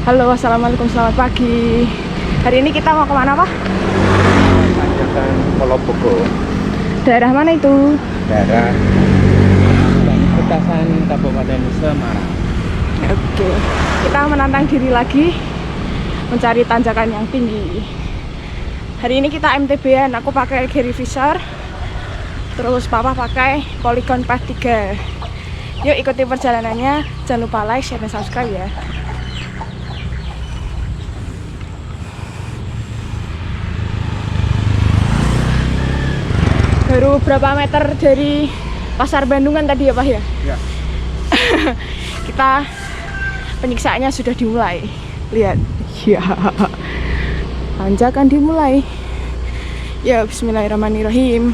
Halo, assalamualaikum, selamat pagi. Hari ini kita mau kemana, Pak? Tanjakan Polobogo. Daerah mana itu? Daerah Petasan Kabupaten Semarang. Oke, kita menantang diri lagi mencari tanjakan yang tinggi. Hari ini kita MTB-an, aku pakai Gary Fisher, terus Papa pakai Polygon Path 3. Yuk ikuti perjalanannya, jangan lupa like, share, dan subscribe ya. Baru berapa meter dari Pasar Bandungan tadi ya Pak ya? Ya. Kita penyiksaannya sudah dimulai. Lihat. Ya. Tanjakan dimulai. Ya, bismillahirrahmanirrahim.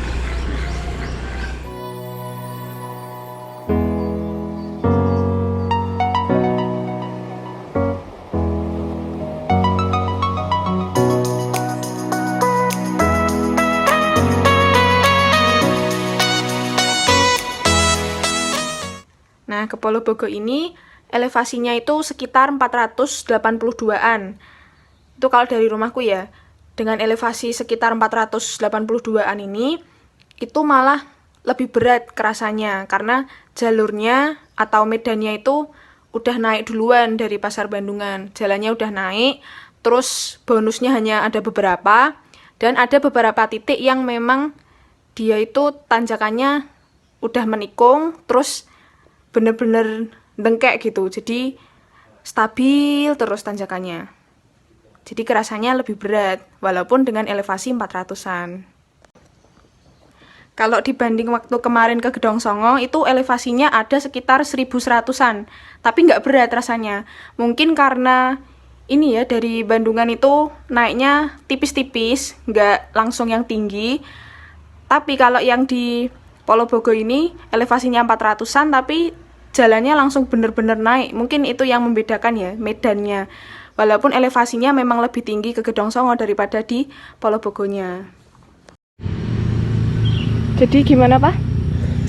Nah, ke Polobogo ini elevasinya itu sekitar 482-an. Itu kalau dari rumahku ya. Dengan elevasi sekitar 482-an ini, itu malah lebih berat kerasanya. Karena jalurnya atau medannya itu udah naik duluan dari Pasar Bandungan. Jalannya udah naik, terus bonusnya hanya ada beberapa. Dan ada beberapa titik yang memang dia itu tanjakannya udah menikung, terus bener-bener dengkek gitu, jadi stabil terus tanjakannya, jadi kerasanya lebih berat walaupun dengan elevasi 400-an. Kalau dibanding waktu kemarin ke Gedong Songo itu elevasinya ada sekitar 1100-an, tapi nggak berat rasanya. Mungkin karena ini ya, dari Bandungan itu naiknya tipis-tipis, nggak langsung yang tinggi. Tapi kalau yang di Polobogo ini elevasinya 400-an tapi jalannya langsung bener-bener naik. Mungkin itu yang membedakan ya, medannya. Walaupun elevasinya memang lebih tinggi ke Gedong Songo daripada di Polobogonya. Jadi gimana Pak?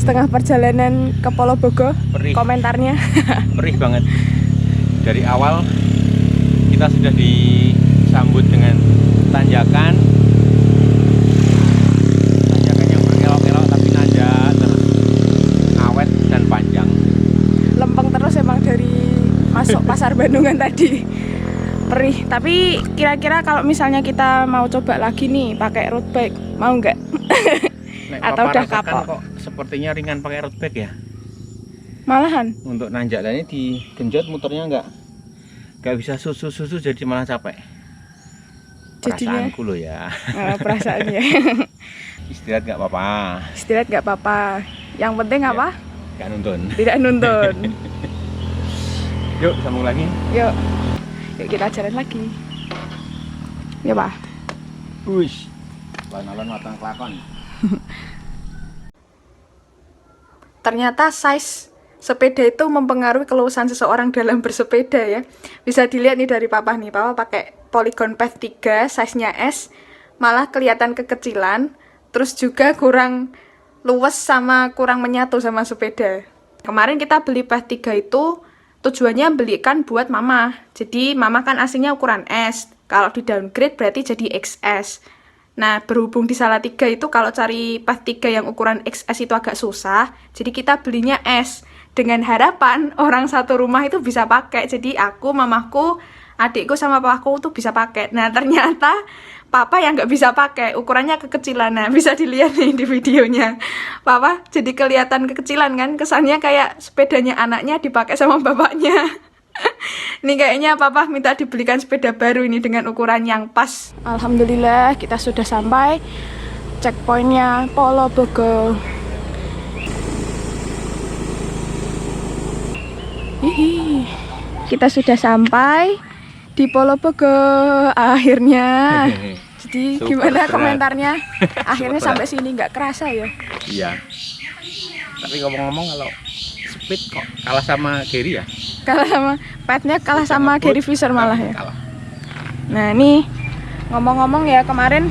Setengah perjalanan ke Polobogo, Perih. komentarnya? Perih banget. Dari awal kita sudah disambut dengan tanjakan yang berkelok-kelok tapi nanjak terus, awet dan panjang. Lempeng terus emang dari masuk Pasar Bandungan tadi. Perih, tapi kira-kira kalau misalnya kita mau coba lagi nih pakai road bike, mau nggak? Atau udah kapok? Kok sepertinya ringan pakai road bike ya? Malahan? Untuk nanjak ini digenjot muternya nggak bisa susu jadi malah capek. Jadinya? Perasaanku loh ya. Perasaannya. Istirahat nggak apa-apa. Istirahat nggak apa-apa. Yang penting Ya. apa? Nggak nuntun. Tidak nuntun. Yuk sambung lagi. Yuk kita jalan lagi. Ya Pak. Wush. Alon-alon matang kelakon. Ternyata size sepeda itu mempengaruhi keluasan seseorang dalam bersepeda ya. Bisa dilihat nih dari Papa nih. Papa pakai Polygon Path 3, size-nya S, malah kelihatan kekecilan, terus juga kurang luwes sama kurang menyatu sama sepeda. Kemarin kita beli Path 3 itu tujuannya belikan buat mama. Jadi mama kan aslinya ukuran S. Kalau di downgrade berarti jadi XS. Nah, berhubung di Salatiga itu kalau cari Path 3 yang ukuran XS itu agak susah, jadi kita belinya S. Dengan harapan orang satu rumah itu bisa pakai. Jadi aku, mamaku, adikku sama papaku tuh bisa pakai. Nah, ternyata Papa yang nggak bisa pakai, ukurannya kekecilan. Nah, bisa dilihat nih di videonya. Papa jadi kelihatan kekecilan kan, kesannya kayak sepedanya anaknya dipakai sama bapaknya. Ini kayaknya Papa minta dibelikan sepeda baru ini dengan ukuran yang pas. Alhamdulillah kita sudah sampai checkpointnya Polobogo. Hihi. Kita sudah sampai di Polobogo akhirnya. Jadi Super gimana berat. komentarnya? Akhirnya Super sampai sini nggak kerasa ya? Iya. Tapi ngomong-ngomong kalau speed kok kalah sama Gary ya? Kalah sama petnya, kalah sama Gary Fisher malah ya. Kalah. Nah ini ngomong-ngomong ya, kemarin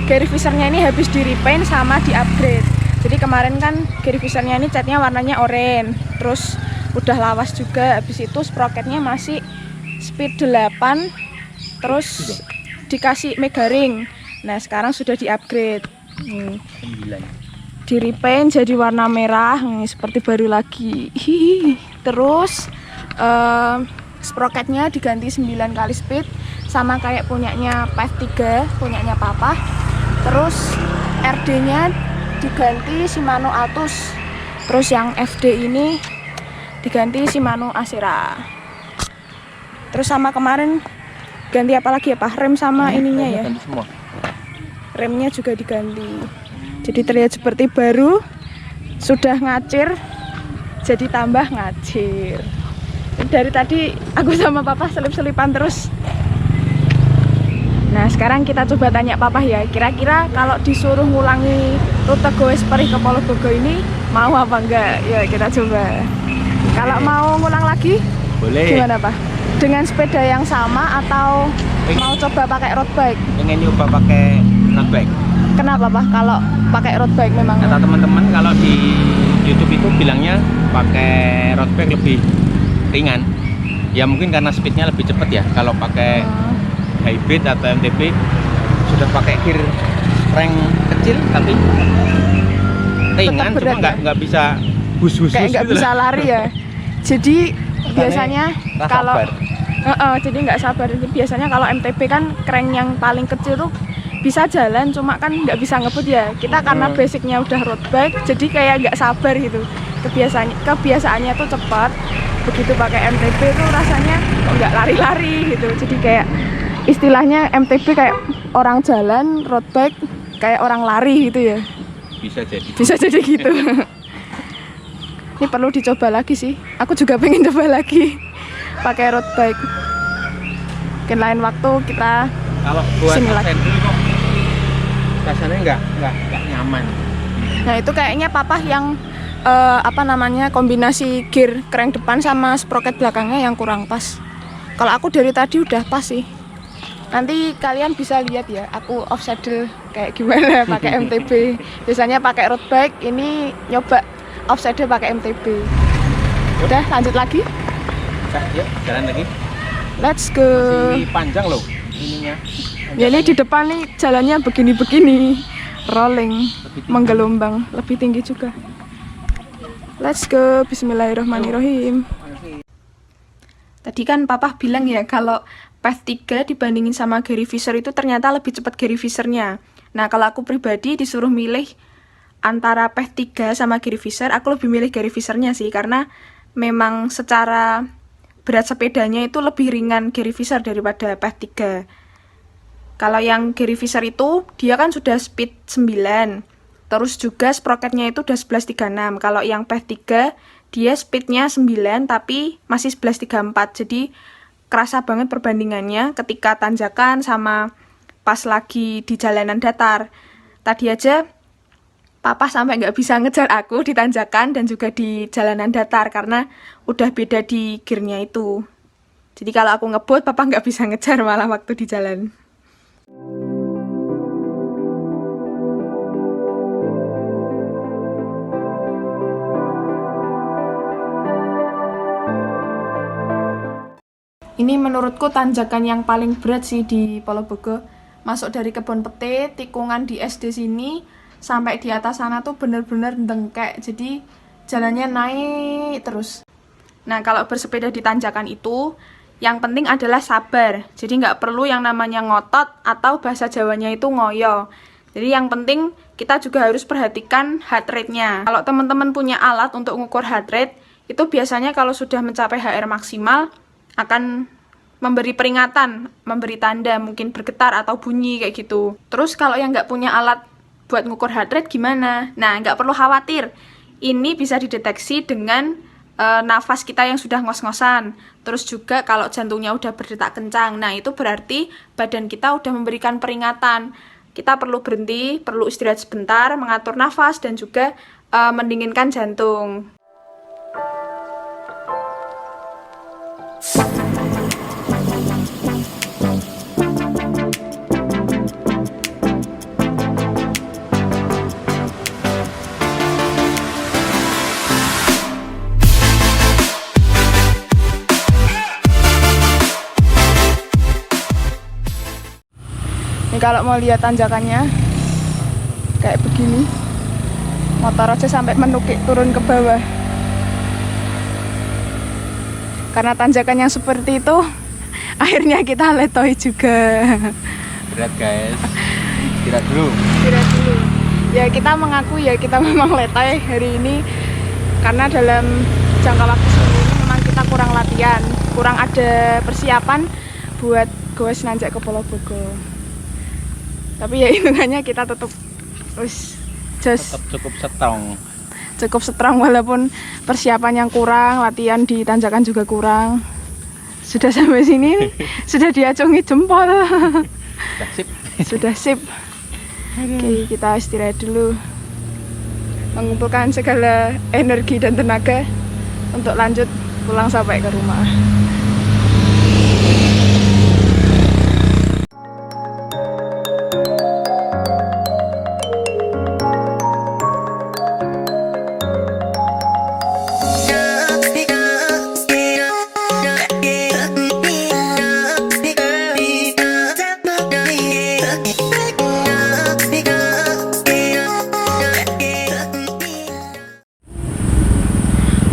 Gary Fisher-nya ini habis di repaint sama di upgrade. Jadi kemarin kan Gary Fisher-nya ini catnya warnanya oranye, terus udah lawas juga. Habis itu sprocketnya masih speed 8, terus dikasih mega ring. Nah sekarang sudah di-upgrade. 9. Di repaint jadi warna merah, seperti baru lagi. Hihi. Terus sprocketnya diganti 9 kali speed, sama kayak punyanya PEV 3, punyanya papa. Terus RD-nya diganti Shimano Altus. Terus yang FD ini diganti Shimano Acera. Terus sama kemarin ganti apa lagi ya Pak? Rem sama ininya ya. Ganti semua. Remnya juga diganti. Jadi terlihat seperti baru, sudah ngacir, jadi tambah ngacir. Dari tadi aku sama papa selip-selipan terus. Nah sekarang kita coba tanya papa ya, kira-kira kalau disuruh ngulangi rute Goes Perih ke Polobogo ini mau apa enggak? Ya kita coba. Kalau mau ngulang lagi, boleh. gimana Pak? Dengan sepeda yang sama atau mau coba pakai road bike? Pengen nyoba pakai road bike. Kenapa Pak kalau pakai road bike memang? Kata teman-teman kalau di YouTube itu bilangnya pakai road bike lebih ringan. Ya mungkin karena speednya lebih cepat ya. Kalau pakai hybrid atau MTB sudah pakai gear crank kecil tapi ringan, cuma nggak bisa bus-bus kayak nggak gitu bisa lah. lari ya. Jadi biasanya kalau jadi nggak sabar. Biasanya kalau MTB kan crank yang paling kecil tuh bisa jalan, cuma kan nggak bisa ngebut ya. Kita karena basicnya udah road bike, jadi kayak nggak sabar gitu. Kebiasaannya tuh cepat. Begitu pakai MTB tuh rasanya nggak lari-lari gitu. Jadi kayak istilahnya MTB kayak orang jalan, road bike kayak orang lari gitu ya. Bisa jadi gitu. Ini perlu dicoba lagi sih. Aku juga pengen coba lagi pakai road bike. Mungkin lain waktu kita kalau buat sini lagi. kok rasanya nggak nyaman. Nah itu kayaknya papa yang kombinasi gear crank depan sama sprocket belakangnya yang kurang pas. Kalau aku dari tadi udah pas sih. Nanti kalian bisa lihat ya, aku off saddle kayak gimana pakai MTB. Biasanya pakai road bike, ini nyoba off saddle pakai MTB. Udah lanjut lagi. Yuk jalan lagi. Let's go. Masih panjang loh ininya. Ya ini di depan nih jalannya begini-begini, rolling, menggelombang, lebih tinggi juga. Let's go, bismillahirrahmanirrahim. Tadi kan papa bilang ya kalau PEV 3 dibandingin sama Gary Fisher itu ternyata lebih cepat Gary Fisher-nya. Nah kalau aku pribadi disuruh milih antara PEV 3 sama Gary Fisher, aku lebih milih Gary Fisher-nya sih, karena memang secara berat sepedanya itu lebih ringan Gary Fisher daripada PEV 3. Kalau yang Gary Fisher itu dia kan sudah speed 9, terus juga sprocketnya itu udah 1136. Kalau yang PEV 3 dia speednya 9 tapi masih 1134. Jadi kerasa banget perbandingannya ketika tanjakan sama pas lagi di jalanan datar. Tadi aja papa sampai nggak bisa ngejar aku di tanjakan dan juga di jalanan datar karena udah beda di gearnya itu. Jadi kalau aku ngebut papa nggak bisa ngejar malah waktu di jalan. Ini menurutku tanjakan yang paling berat sih di Polobogo. Masuk dari kebun pete, tikungan di SD sini, sampai di atas sana tuh bener-bener dengkek. Jadi jalannya naik terus. Nah kalau bersepeda di tanjakan itu, yang penting adalah sabar. Jadi nggak perlu yang namanya ngotot atau bahasa Jawanya itu ngoyo. Jadi yang penting kita juga harus perhatikan heart rate-nya. Kalau teman-teman punya alat untuk mengukur heart rate, itu biasanya kalau sudah mencapai HR maksimal, akan memberi peringatan, memberi tanda, mungkin bergetar atau bunyi kayak gitu. Terus kalau yang nggak punya alat buat ngukur heart rate gimana? Nah, nggak perlu khawatir. Ini bisa dideteksi dengan nafas kita yang sudah ngos-ngosan. Terus juga kalau jantungnya udah berdetak kencang, nah itu berarti badan kita udah memberikan peringatan. Kita perlu berhenti, perlu istirahat sebentar, mengatur nafas dan juga mendinginkan jantung. kalau mau lihat tanjakannya kayak begini, motor aja sampai menukik turun ke bawah. Karena tanjakan yang seperti itu, akhirnya kita letoi juga. Berat guys. Istirahat dulu. Istirahat dulu. Ya kita mengaku ya kita memang letoi hari ini karena dalam jangka waktu seminggu ini memang kita kurang latihan, kurang ada persiapan buat goes nanjak ke Pulau Bogo. Tapi ya hitungannya kita tetap Tetap cukup strong walaupun persiapan yang kurang, latihan di tanjakan juga kurang. Sudah sampai sini sudah diacungi jempol. Sudah sip. Sudah sip. Oke, kita istirahat dulu. Mengumpulkan segala energi dan tenaga untuk lanjut pulang sampai ke rumah.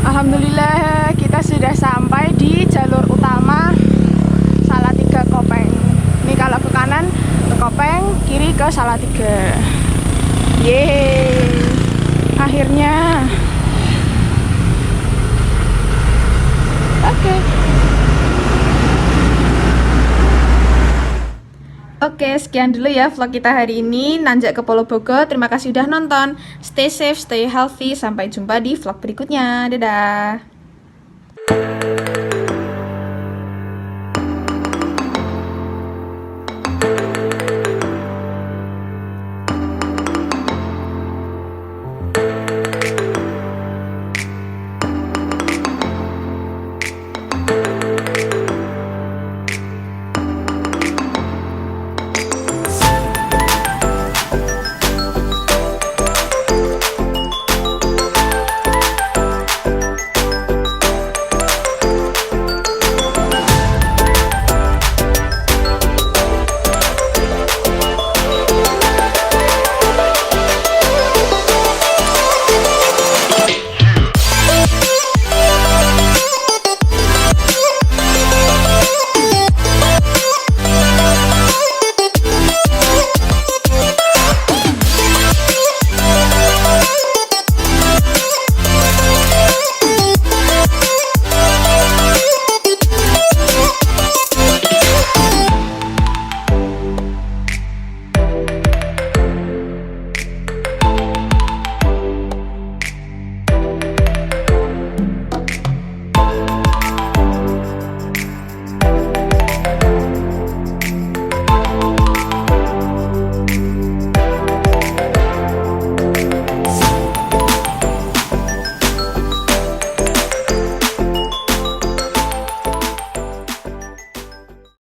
Alhamdulillah kita sudah sampai di jalur utama Salatiga Kopeng. Ini kalau ke kanan ke Kopeng, kiri ke Salatiga. Yeay, akhirnya. Oke, sekian dulu ya vlog kita hari ini nanjak ke Pulau Bogo. Terima kasih udah nonton. Stay safe, stay healthy. Sampai jumpa di vlog berikutnya. Dadah.